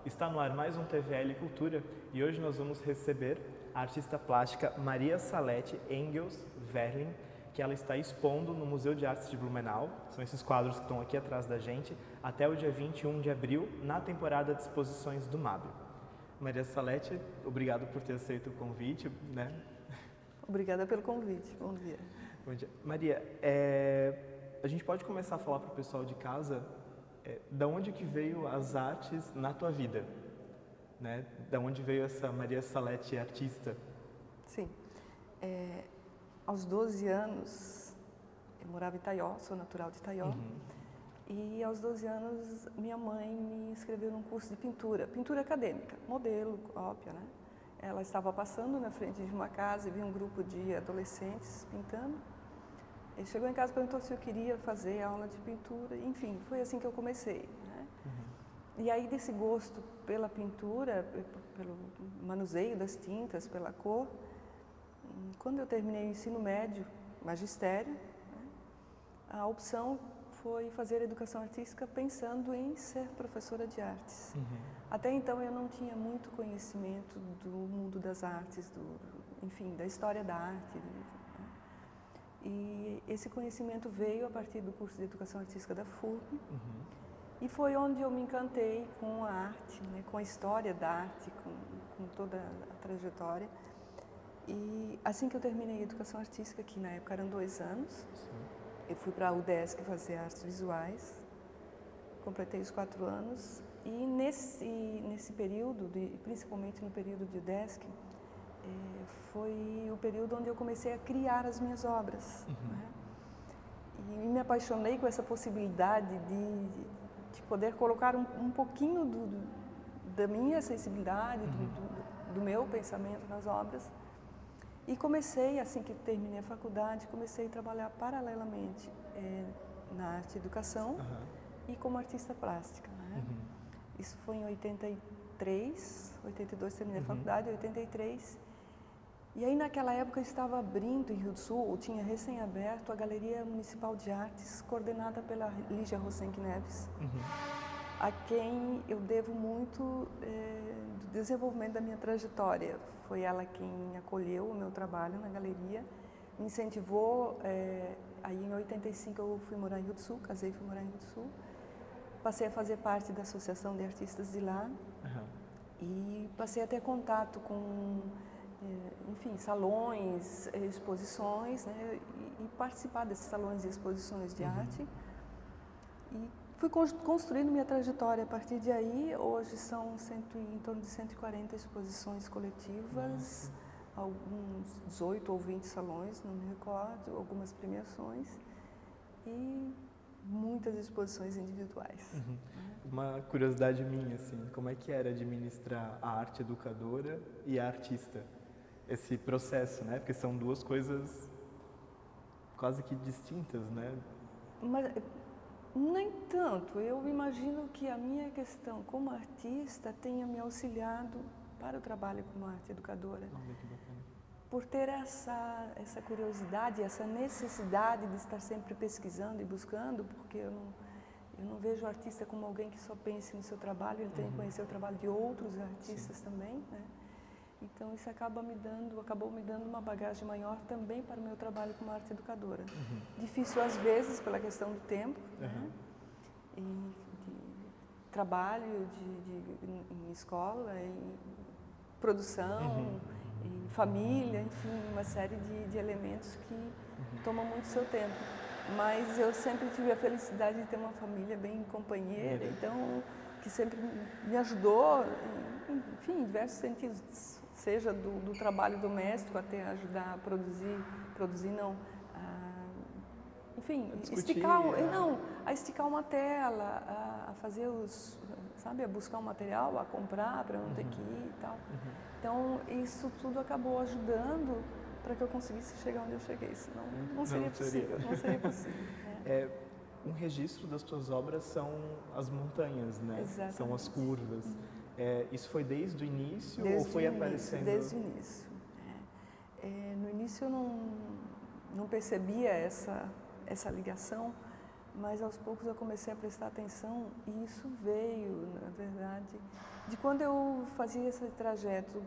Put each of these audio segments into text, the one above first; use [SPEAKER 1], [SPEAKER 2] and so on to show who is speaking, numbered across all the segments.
[SPEAKER 1] Está no ar mais um TVL Cultura e hoje nós vamos receber a artista plástica Maria Salete Engels Verlin, que ela está expondo no Museu de Artes de Blumenau. São esses quadros que estão aqui atrás da gente, até o dia 21 de abril, na temporada de exposições do MAB. Maria Salete, obrigado por ter aceito o convite, né?
[SPEAKER 2] Obrigada pelo convite. Bom dia.
[SPEAKER 1] Bom dia. Maria, a gente pode começar a falar para o pessoal de casa da onde que veio as artes na tua vida, né? Da onde veio essa Maria Salete artista?
[SPEAKER 2] Sim. Aos 12 anos, eu morava em Itaió, sou natural de Itaió, e aos 12 anos minha mãe me inscreveu num curso de pintura acadêmica, modelo, cópia, né? Ela estava passando na frente de uma casa e viu um grupo de adolescentes pintando. Ele chegou em casa e perguntou se eu queria fazer aula de pintura, enfim, foi assim que eu comecei, né? E aí desse gosto pela pintura, pelo manuseio das tintas, pela cor, quando eu terminei o ensino médio, magistério, né, a opção foi fazer educação artística pensando em ser professora de artes. Até então eu não tinha muito conhecimento do mundo das artes, enfim, da história da arte. E esse conhecimento veio a partir do curso de educação artística da FURB. E foi onde eu me encantei com a arte, né, com a história da arte, com toda a trajetória. E assim que eu terminei a educação artística, que na época eram 2 anos, eu fui para a UDESC fazer artes visuais, completei os 4 anos e nesse período, principalmente no período de UDESC, foi o período onde eu comecei a criar as minhas obras, né? E me apaixonei com essa possibilidade de poder colocar um pouquinho da minha sensibilidade, do meu pensamento nas obras. E comecei, assim que terminei a faculdade, comecei a trabalhar paralelamente na arte e educação e como artista plástica, né? Isso foi em 83, 82 terminei a faculdade, 83. E aí naquela época eu estava abrindo em Rio do Sul, tinha recém-aberto a Galeria Municipal de Artes, coordenada pela Lígia Rosenck Neves, a quem eu devo muito do desenvolvimento da minha trajetória. Foi ela quem acolheu o meu trabalho na galeria, me incentivou. Aí em 85 eu fui morar em Rio do Sul, casei e fui morar em Rio do Sul. Passei a fazer parte da Associação de Artistas de lá e passei a ter contato com, enfim, salões, exposições, né, e participar desses salões e exposições de arte. E fui construindo minha trajetória a partir de aí. Hoje são em torno de 140 exposições coletivas, alguns 18 ou 20 salões, não me recordo, algumas premiações e muitas exposições individuais.
[SPEAKER 1] Uma curiosidade minha, assim, como é que era administrar a arte educadora e a artista? Esse processo, né? Porque são duas coisas quase que distintas, né?
[SPEAKER 2] Mas nem tanto. Eu imagino que a minha questão como artista tenha me auxiliado para o trabalho como arte educadora.
[SPEAKER 1] Olha que bacana.
[SPEAKER 2] Por ter essa curiosidade, essa necessidade de estar sempre pesquisando e buscando, porque eu não vejo o artista como alguém que só pense no seu trabalho, ele tem que conhecer o trabalho de outros artistas também, né? Então isso acabou me dando uma bagagem maior também para o meu trabalho como arte educadora. Difícil às vezes pela questão do tempo, né? E de trabalho em escola, em produção, em família, enfim, uma série de elementos que tomam muito seu tempo. Mas eu sempre tive a felicidade de ter uma família bem companheira, então que sempre me ajudou, enfim, em diversos sentidos, seja do trabalho doméstico até ajudar a produzir não, enfim, a esticar uma tela, a fazer sabe, a buscar um material, a comprar para não ter que ir e tal. Então isso tudo acabou ajudando para que eu conseguisse chegar onde eu cheguei, senão não seria possível, não seria possível.
[SPEAKER 1] Um registro das tuas obras são as montanhas, né?
[SPEAKER 2] Exatamente.
[SPEAKER 1] São as curvas. Isso foi desde o início
[SPEAKER 2] Desde
[SPEAKER 1] ou foi
[SPEAKER 2] o início,
[SPEAKER 1] aparecendo?
[SPEAKER 2] Desde o início. No início eu não percebia essa ligação, mas aos poucos eu comecei a prestar atenção e isso veio, na verdade, de quando eu fazia esse trajeto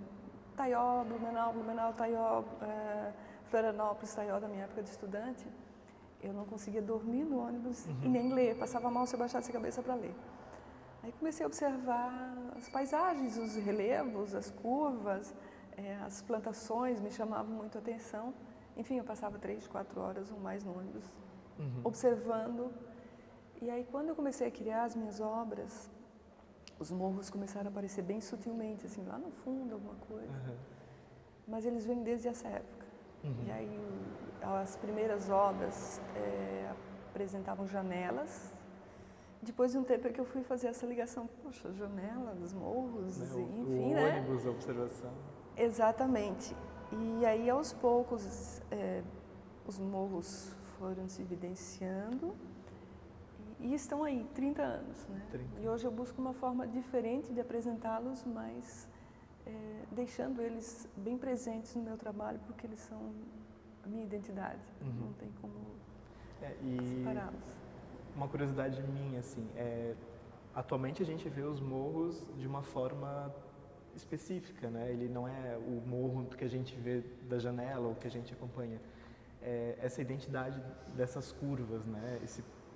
[SPEAKER 2] Taió, Blumenau, Blumenau, Taió, Florianópolis, Taió, da minha época de estudante, eu não conseguia dormir no ônibus e nem ler, passava mal se eu baixasse a cabeça para ler. Aí comecei a observar as paisagens, os relevos, as curvas, as plantações me chamavam muito a atenção. Enfim, eu passava 3, 4 horas ou mais no ônibus, observando. E aí, quando eu comecei a criar as minhas obras, os morros começaram a aparecer bem sutilmente, assim, lá no fundo, alguma coisa. Mas eles vêm desde essa época. E aí, as primeiras obras apresentavam janelas. Depois de um tempo é que eu fui fazer essa ligação, poxa, janelas, morros, enfim,
[SPEAKER 1] o ônibus, a observação.
[SPEAKER 2] Exatamente. E aí, aos poucos, os morros foram se evidenciando e estão aí, 30 anos, né? 30. E hoje eu busco uma forma diferente de apresentá-los, mas deixando eles bem presentes no meu trabalho, porque eles são a minha identidade, não tem como separá-los.
[SPEAKER 1] Uma curiosidade minha, assim, atualmente a gente vê os morros de uma forma específica, né? Ele não é o morro que a gente vê da janela ou que a gente acompanha. Essa identidade dessas curvas, né?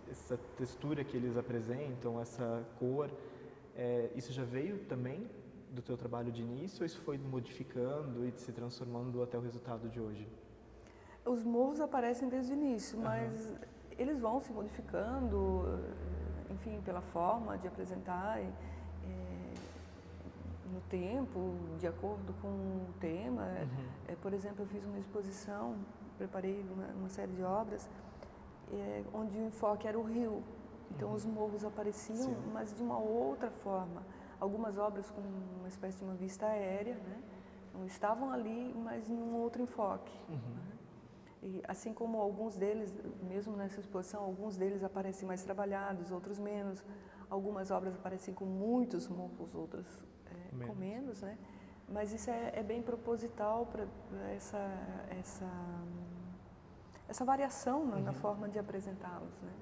[SPEAKER 1] Essa textura que eles apresentam, essa cor, isso já veio também do teu trabalho de início ou isso foi modificando e se transformando até o resultado de hoje?
[SPEAKER 2] Os morros aparecem desde o início, mas eles vão se modificando, enfim, pela forma de apresentar, no tempo, de acordo com o tema. Por exemplo, eu fiz uma exposição, preparei uma série de obras, onde o enfoque era o rio. Então, os morros apareciam, mas de uma outra forma. Algumas obras com uma espécie de uma vista aérea, né? Então, estavam ali, mas em um outro enfoque. Né? E assim como alguns deles, mesmo nessa exposição, alguns deles aparecem mais trabalhados, outros menos. Algumas obras aparecem com muitos morros, outras com menos, né? Mas isso é bem proposital para essa variação na forma de apresentá-los, né?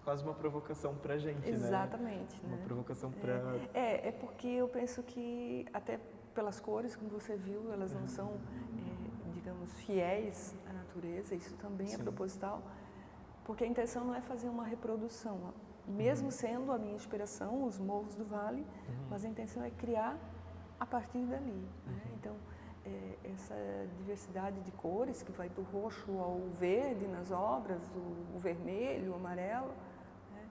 [SPEAKER 1] Quase uma provocação para a gente,
[SPEAKER 2] Exatamente,
[SPEAKER 1] né? Uma
[SPEAKER 2] né?
[SPEAKER 1] provocação para...
[SPEAKER 2] É porque eu penso que, até pelas cores, como você viu, elas não são, digamos, fiéis à natureza, isso também é proposital, porque a intenção não é fazer uma reprodução, mesmo sendo a minha inspiração, os morros do Vale, mas a intenção é criar a partir dali, né? Então, essa diversidade de cores, que vai do roxo ao verde nas obras, o vermelho, o amarelo, né?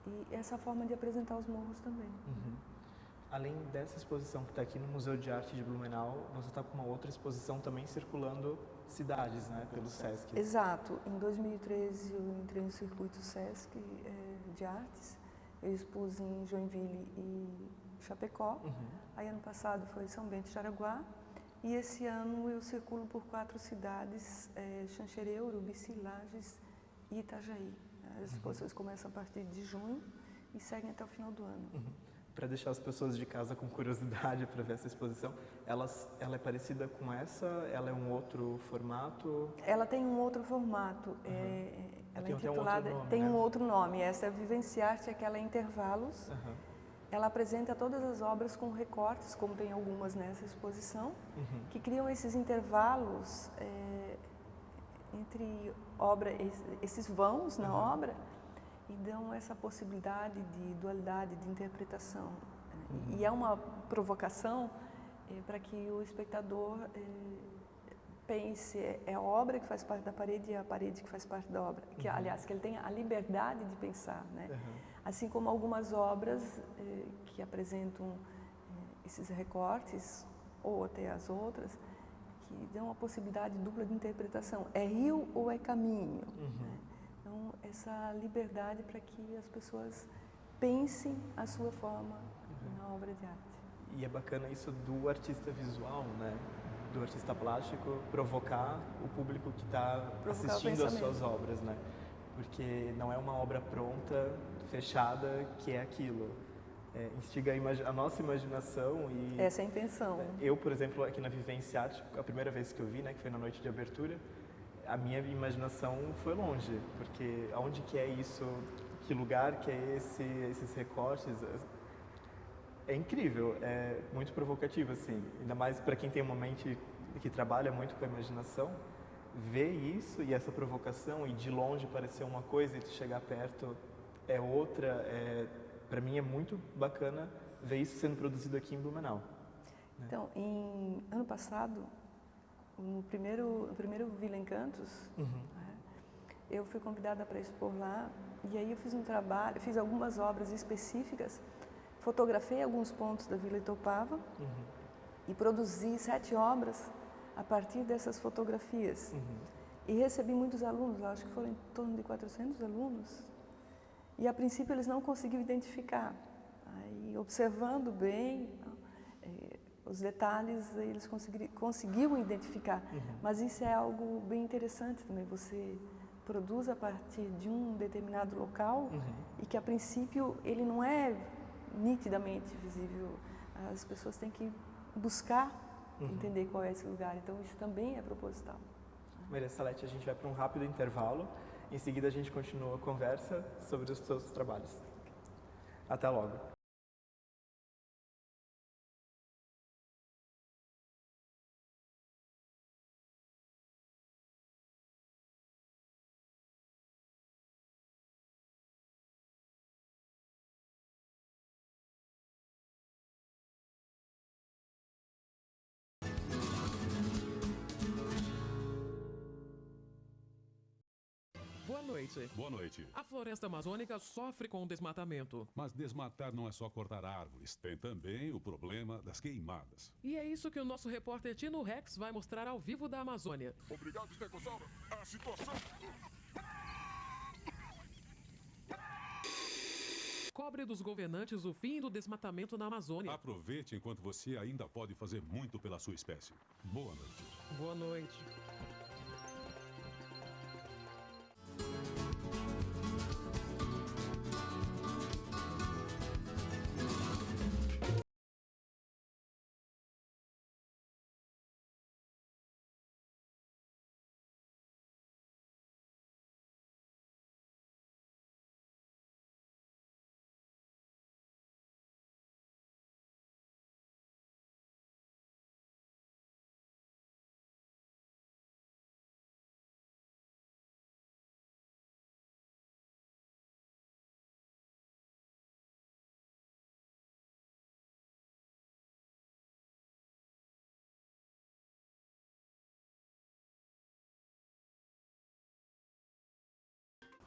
[SPEAKER 2] E essa forma de apresentar os morros também.
[SPEAKER 1] Além dessa exposição que está aqui no Museu de Arte de Blumenau, você está com uma outra exposição também circulando cidades, né, pelo Sesc.
[SPEAKER 2] Exato. Em 2013 eu entrei no circuito Sesc de artes. Eu expus em Joinville e Chapecó. Aí ano passado foi São Bento e Jaraguá. E esse ano eu circulo por 4 cidades, Xanxerê, Urubici, Lages e Itajaí. As exposições começam a partir de junho e seguem até o final do ano.
[SPEAKER 1] Para deixar as pessoas de casa com curiosidade para ver essa exposição, ela é parecida com essa? Ela é um outro formato?
[SPEAKER 2] Ela tem um outro formato. Ela é intitulada, tem um outro nome. Essa é Vivenciarte, aquela em intervalos. Ela apresenta todas as obras com recortes, como tem algumas nessa exposição, que criam esses intervalos entre esses vãos na obra, e dão essa possibilidade de dualidade, de interpretação. E é uma provocação para que o espectador pense, é a obra que faz parte da parede e a parede que faz parte da obra. Que, aliás, que ele tenha a liberdade de pensar, né? Assim como algumas obras que apresentam esses recortes, ou até as outras, que dão a possibilidade dupla de interpretação. É rio ou é caminho? Né? Então, essa liberdade para que as pessoas pensem a sua forma na obra de arte.
[SPEAKER 1] E é bacana isso do artista visual, né? Do artista plástico, provocar o público que está assistindo às suas obras, né? Porque não é uma obra pronta, fechada, que é aquilo. Instiga a nossa imaginação e...
[SPEAKER 2] Essa é a intenção.
[SPEAKER 1] Eu, por exemplo, aqui na Vivenciarte, a primeira vez que eu vi, né, que foi na noite de abertura, a minha imaginação foi longe, porque aonde que é isso, que lugar que é esses recortes, é incrível, é muito provocativo, assim, ainda mais para quem tem uma mente que trabalha muito com a imaginação, ver isso e essa provocação e de longe parecer uma coisa e tu chegar perto é outra, para mim é muito bacana ver isso sendo produzido aqui em Blumenau. Né?
[SPEAKER 2] Então, ano passado, no primeiro Vila Encantos, né, eu fui convidada para expor lá e aí eu fiz um trabalho, fiz algumas obras específicas, fotografei alguns pontos da Vila Itopava e produzi 7 obras a partir dessas fotografias. E recebi muitos alunos, acho que foram em torno de 400 alunos, e a princípio eles não conseguiam identificar. Aí, observando bem os detalhes, eles conseguiam identificar. Mas isso é algo bem interessante também, você produz a partir de um determinado local e que a princípio ele não é nitidamente visível. As pessoas têm que buscar entender qual é esse lugar, então isso também é proposital.
[SPEAKER 1] Maria Salete, a gente vai para um rápido intervalo, em seguida a gente continua a conversa sobre os seus trabalhos. Até logo.
[SPEAKER 3] Boa noite.
[SPEAKER 4] Boa noite.
[SPEAKER 3] A floresta amazônica sofre com o desmatamento.
[SPEAKER 4] Mas desmatar não é só cortar árvores. Tem também o problema das queimadas.
[SPEAKER 3] E é isso que o nosso repórter Tino Rex vai mostrar ao vivo da Amazônia.
[SPEAKER 5] Obrigado, Estegossauro. A situação...
[SPEAKER 3] Cobre dos governantes o fim do desmatamento na Amazônia.
[SPEAKER 4] Aproveite enquanto você ainda pode fazer muito pela sua espécie. Boa noite.
[SPEAKER 3] Boa noite.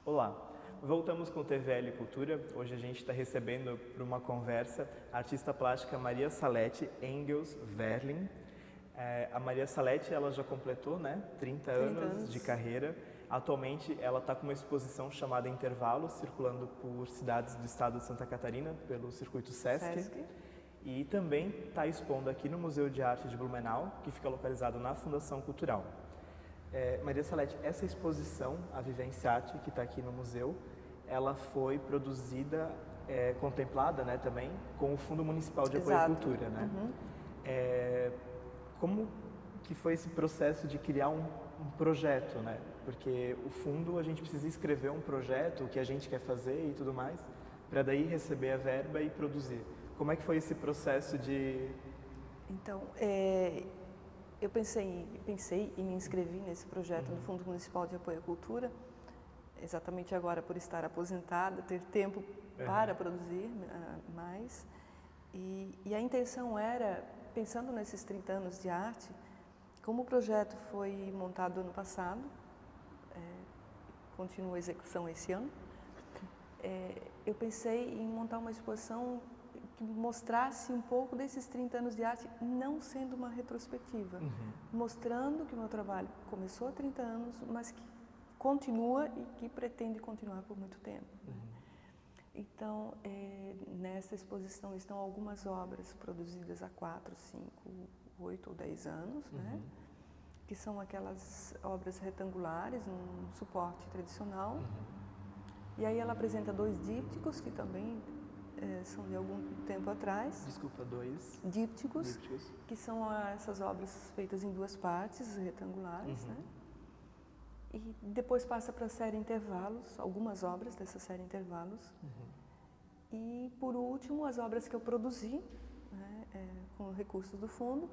[SPEAKER 1] Olá, voltamos com o TVL Cultura. Hoje a gente está recebendo para uma conversa a artista plástica Maria Salete Engels Verlin. A Maria Salete ela já completou 30 anos de carreira. Atualmente ela está com uma exposição chamada Intervalo, circulando por cidades do estado de Santa Catarina, pelo circuito Sesc. E também está expondo aqui no Museu de Arte de Blumenau, que fica localizado na Fundação Cultural. Maria Salete, essa exposição, a Vivenciate, que está aqui no museu, ela foi produzida, contemplada também, com o Fundo Municipal de Apoio à Cultura. Como que foi esse processo de criar um projeto? Porque o fundo, a gente precisa escrever um projeto, o que a gente quer fazer e tudo mais, para daí receber a verba e produzir. Como é que foi esse processo de...
[SPEAKER 2] Então, eu pensei e me inscrevi nesse projeto do Fundo Municipal de Apoio à Cultura, exatamente agora por estar aposentada, ter tempo para produzir mais. E a intenção era, pensando nesses 30 anos de arte, como o projeto foi montado ano passado, continua a execução esse ano, eu pensei em montar uma exposição que mostrasse um pouco desses 30 anos de arte, não sendo uma retrospectiva, mostrando que o meu trabalho começou há 30 anos, mas que continua e que pretende continuar por muito tempo. Então, nessa exposição estão algumas obras produzidas há 4, 5, 8 ou 10 anos, que são aquelas obras retangulares, num suporte tradicional. E aí ela apresenta 2 dípticos, que também são de algum tempo atrás.
[SPEAKER 1] Desculpa, 2
[SPEAKER 2] dípticos, que são essas obras feitas em 2 partes retangulares, E depois passa para a série Intervalos, algumas obras dessa série Intervalos. E, por último, as obras que eu produzi, né, com recursos do fundo,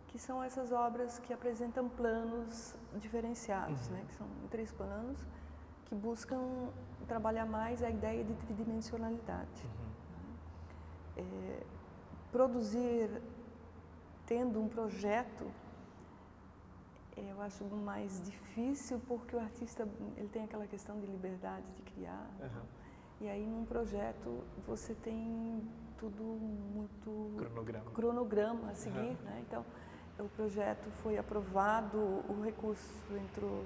[SPEAKER 2] que são essas obras que apresentam planos diferenciados, né, que são 3 planos, que buscam trabalhar mais a ideia de tridimensionalidade. Produzir tendo um projeto, eu acho mais difícil, porque o artista ele tem aquela questão de liberdade de criar. E aí, num projeto, você tem tudo muito cronograma a seguir, né? Então, o projeto foi aprovado, o recurso entrou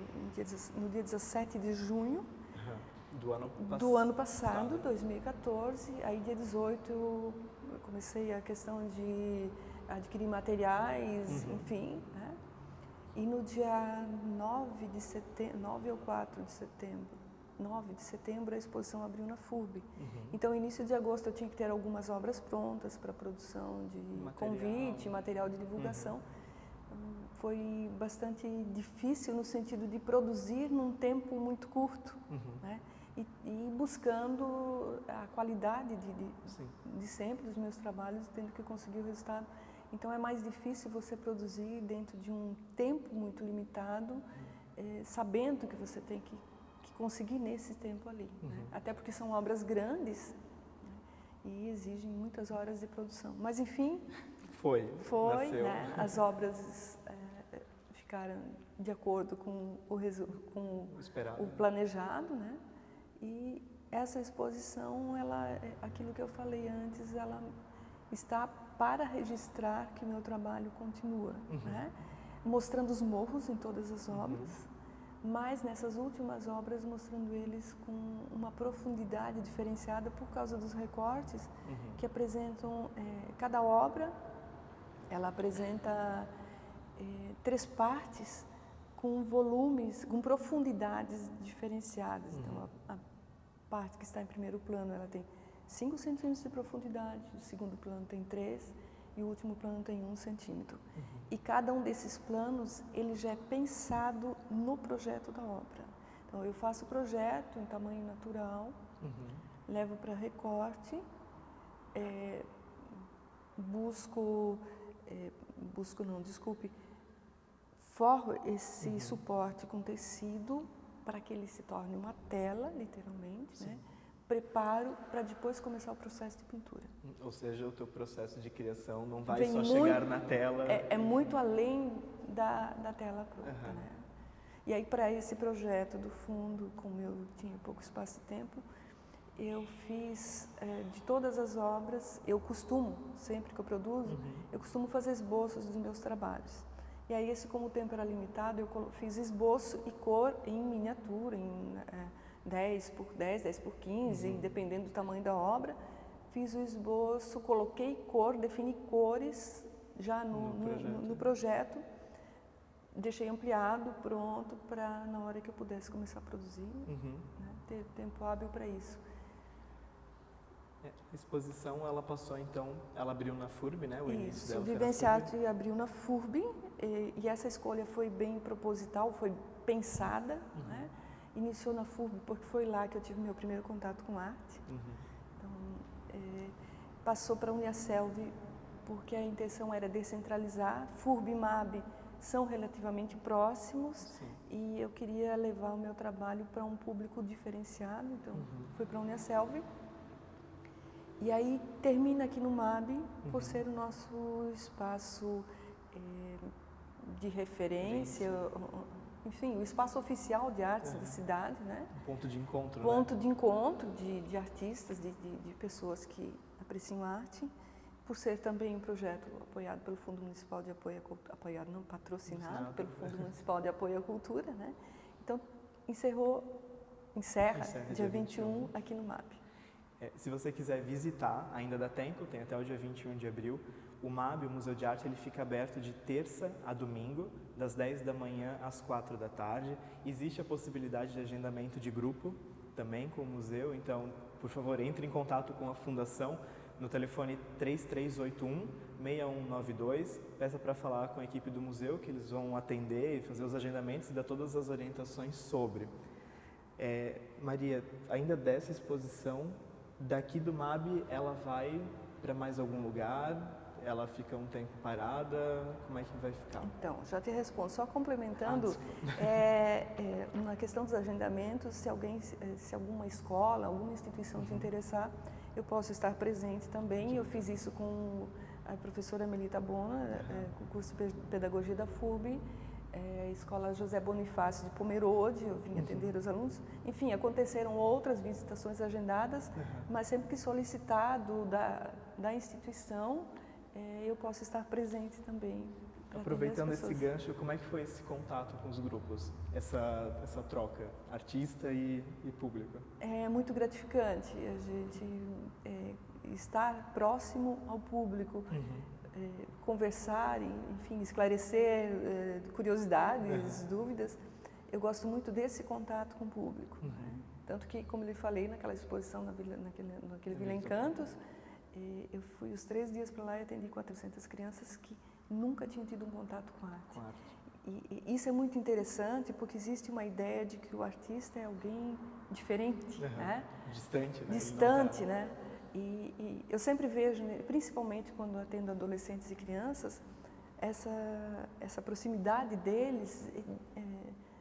[SPEAKER 2] no dia 17 de junho do ano passado, 2014. Aí, dia 18, eu comecei a questão de adquirir materiais, enfim, né? E no dia 9 ou 4 de setembro, 9 de setembro, a exposição abriu na FURB. Então, no início de agosto, eu tinha que ter algumas obras prontas para produção de convite, material de divulgação. Foi bastante difícil no sentido de produzir num tempo muito curto, né? E buscando a qualidade de sempre dos meus trabalhos, tendo que conseguir o resultado. Então, é mais difícil você produzir dentro de um tempo muito limitado, sabendo que você tem que conseguir nesse tempo ali, né? Até porque são obras grandes, né, e exigem muitas horas de produção. Mas, enfim, foi, né? As obras ficaram de acordo com o planejado, né? E essa exposição, aquilo que eu falei antes, ela está para registrar que o meu trabalho continua, né? Mostrando os morros em todas as obras, mas nessas últimas obras mostrando eles com uma profundidade diferenciada por causa dos recortes que apresentam, cada obra, ela apresenta 3 partes com volumes, com profundidades diferenciadas. Então, a parte que está em primeiro plano, ela tem 5 centímetros de profundidade, o segundo plano tem 3 e o último plano tem 1 centímetro. E cada um desses planos, ele já é pensado no projeto da obra. Então, eu faço o projeto em tamanho natural, levo para recorte, forro esse suporte com tecido para que ele se torne uma tela, literalmente, né? Preparo para depois começar o processo de pintura.
[SPEAKER 1] Ou seja, o teu processo de criação não vai só chegar na tela...
[SPEAKER 2] É muito além da tela pronta, né? E aí, para esse projeto do fundo, como eu tinha pouco espaço de tempo, eu fiz, de todas as obras, eu costumo, sempre que eu produzo, eu costumo fazer esboços dos meus trabalhos. E aí, como o tempo era limitado, eu fiz esboço e cor em miniatura, em 10 por 10, 10 por 15, dependendo do tamanho da obra. Fiz o esboço, coloquei cor, defini cores já no projeto. Deixei ampliado, pronto, para na hora que eu pudesse começar a produzir, né, ter tempo hábil para isso.
[SPEAKER 1] A exposição, ela passou então, ela abriu na FURB, né? O início dela
[SPEAKER 2] foi na FURB. Vivenciarte abriu na FURB e essa escolha foi bem proposital, foi pensada, né? Iniciou na FURB porque foi lá que eu tive meu primeiro contato com arte. Então, passou para a Uniaselv porque a intenção era descentralizar. FURB e MAB são relativamente próximos e eu queria levar o meu trabalho para um público diferenciado, então fui para a Uniaselv. E aí termina aqui no MAB por ser o nosso espaço de referência, enfim, o espaço oficial de artes da cidade, né?
[SPEAKER 1] Um ponto de encontro,
[SPEAKER 2] ponto de encontro de artistas, de pessoas que apreciam arte, por ser também um projeto apoiado pelo Fundo Municipal de Apoio à Cultura, patrocinado pelo Fundo Municipal de Apoio à Cultura, né? Então, encerra dia 21 aqui no MAB.
[SPEAKER 1] Se você quiser visitar, ainda dá tempo, tem até o dia 21 de abril. O MAB, o Museu de Arte, ele fica aberto de terça a domingo, das 10 da manhã às 4 da tarde. Existe a possibilidade de agendamento de grupo também com o museu, então, por favor, entre em contato com a Fundação no telefone 3381 6192, peça para falar com a equipe do museu, que eles vão atender e fazer os agendamentos e dar todas as orientações sobre. Maria, ainda dessa exposição, daqui do MAB, ela vai para mais algum lugar? Ela fica um tempo parada? Como é que vai ficar?
[SPEAKER 2] Então, já te respondo. Só complementando, na questão dos agendamentos, se alguma escola, alguma instituição te interessar, eu posso estar presente também. Eu fiz isso com a professora Melita Bona, com o curso de Pedagogia da FUB, Escola José Bonifácio de Pomerode, eu vim atender os alunos. Enfim, aconteceram outras visitações agendadas, mas sempre que solicitado da instituição, eu posso estar presente também.
[SPEAKER 1] Aproveitando esse gancho, como é que foi esse contato com os grupos, essa troca, artista e público? É
[SPEAKER 2] muito gratificante a gente estar próximo ao público, conversar, enfim, esclarecer curiosidades, dúvidas. Eu gosto muito desse contato com o público. Tanto que, como eu lhe falei, naquela exposição naquele Vila Encantos, eu fui os 3 dias para lá e atendi 400 crianças que nunca tinham tido um contato com arte. E isso é muito interessante porque existe uma ideia de que o artista é alguém diferente, né?
[SPEAKER 1] Distante, né?
[SPEAKER 2] Distante, né? E eu sempre vejo, principalmente quando atendo adolescentes e crianças, essa proximidade deles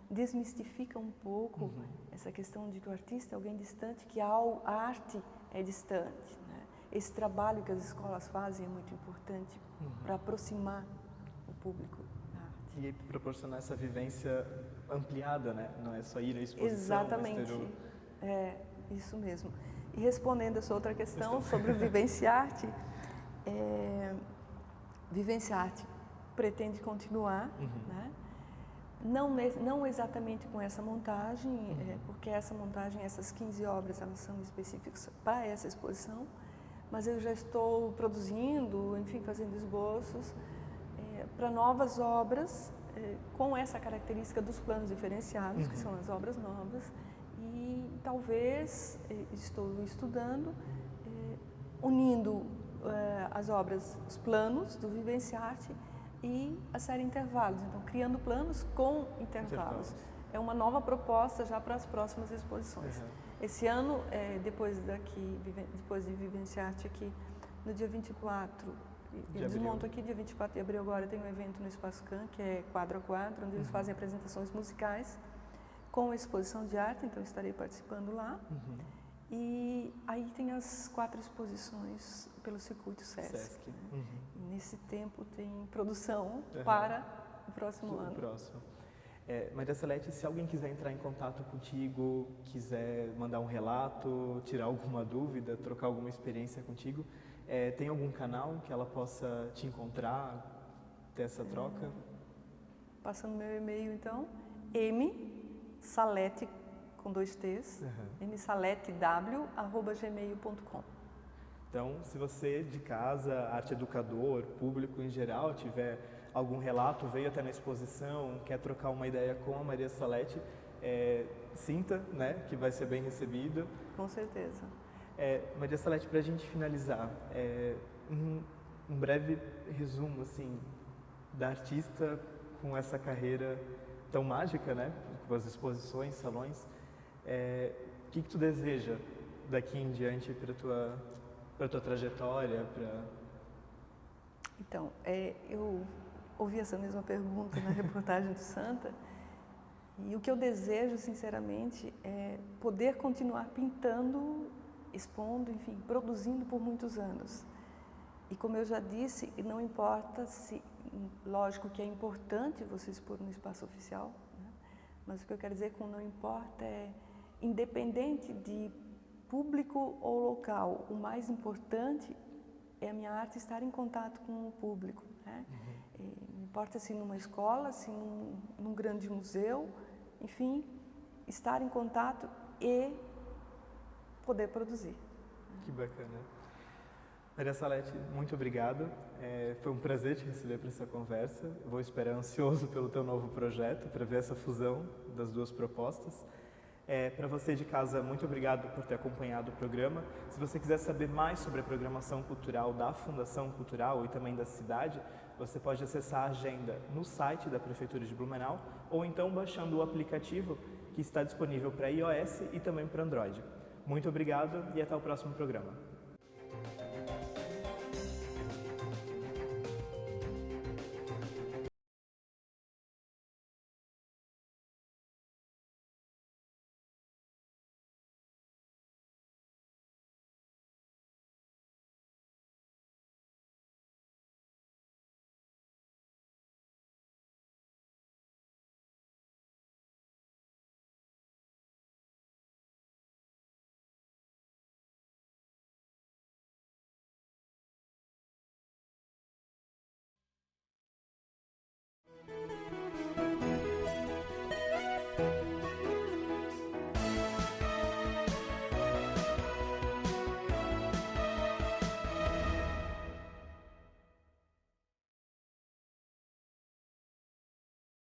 [SPEAKER 2] desmistifica um pouco essa questão de que o artista é alguém distante, que a arte é distante, né? Esse trabalho que as escolas fazem é muito importante para aproximar o público da arte.
[SPEAKER 1] E proporcionar essa vivência ampliada, né? Não é só ir à exposição.
[SPEAKER 2] Exatamente, isso mesmo. E respondendo a sua outra questão sobre o Vivenciarte, Vivenciarte pretende continuar, né? Não exatamente com essa montagem, porque essa montagem, essas 15 obras, elas são específicas para essa exposição, mas eu já estou produzindo, enfim, fazendo esboços para novas obras com essa característica dos planos diferenciados, que são as obras novas, e talvez estou estudando, unindo as obras, os planos do Vivenciarte e a série Intervalos, então criando planos com intervalos. É uma nova proposta já para as próximas exposições. Esse ano, depois de Vivenciarte aqui, no dia 24, eu desmonto aqui, dia 24 de abril agora tem um evento no Espaço Can, que é quadro a quadro, onde eles fazem apresentações musicais com exposição de arte, então estarei participando lá. E aí tem as 4 exposições pelo circuito Sesc. Né? E nesse tempo tem produção para o próximo ano.
[SPEAKER 1] Maria Salete, se alguém quiser entrar em contato contigo, quiser mandar um relato, tirar alguma dúvida, trocar alguma experiência contigo, tem algum canal que ela possa te encontrar, ter essa troca?
[SPEAKER 2] Passando meu e-mail, então, msalete, com 2 T's, msaletw@gmail.com.
[SPEAKER 1] Então, se você de casa, arte educador, público em geral, tiver algum relato, veio até na exposição, quer trocar uma ideia com a Maria Salete, sinta, né, que vai ser bem recebida.
[SPEAKER 2] Com certeza.
[SPEAKER 1] Maria Salete, para a gente finalizar, um breve resumo assim, da artista com essa carreira tão mágica, né, com as exposições, salões. O que tu deseja daqui em diante para tua trajetória?
[SPEAKER 2] Então, eu ouvi essa mesma pergunta na reportagem do Santa, e o que eu desejo, sinceramente, é poder continuar pintando, expondo, enfim, produzindo por muitos anos. E como eu já disse, não importa se, lógico que é importante você expor no espaço oficial, né? Mas o que eu quero dizer com não importa é, independente de público ou local, o mais importante é a minha arte estar em contato com o público, né? Não importa se numa escola, se num grande museu, enfim, estar em contato e poder produzir.
[SPEAKER 1] Que bacana. Maria Salete, muito obrigado. Foi um prazer te receber para essa conversa. Eu vou esperar ansioso pelo teu novo projeto, para ver essa fusão das 2 propostas. Para você de casa, muito obrigado por ter acompanhado o programa. Se você quiser saber mais sobre a programação cultural da Fundação Cultural e também da cidade, você pode acessar a agenda no site da Prefeitura de Blumenau ou então baixando o aplicativo que está disponível para iOS e também para Android. Muito obrigado e até o próximo programa.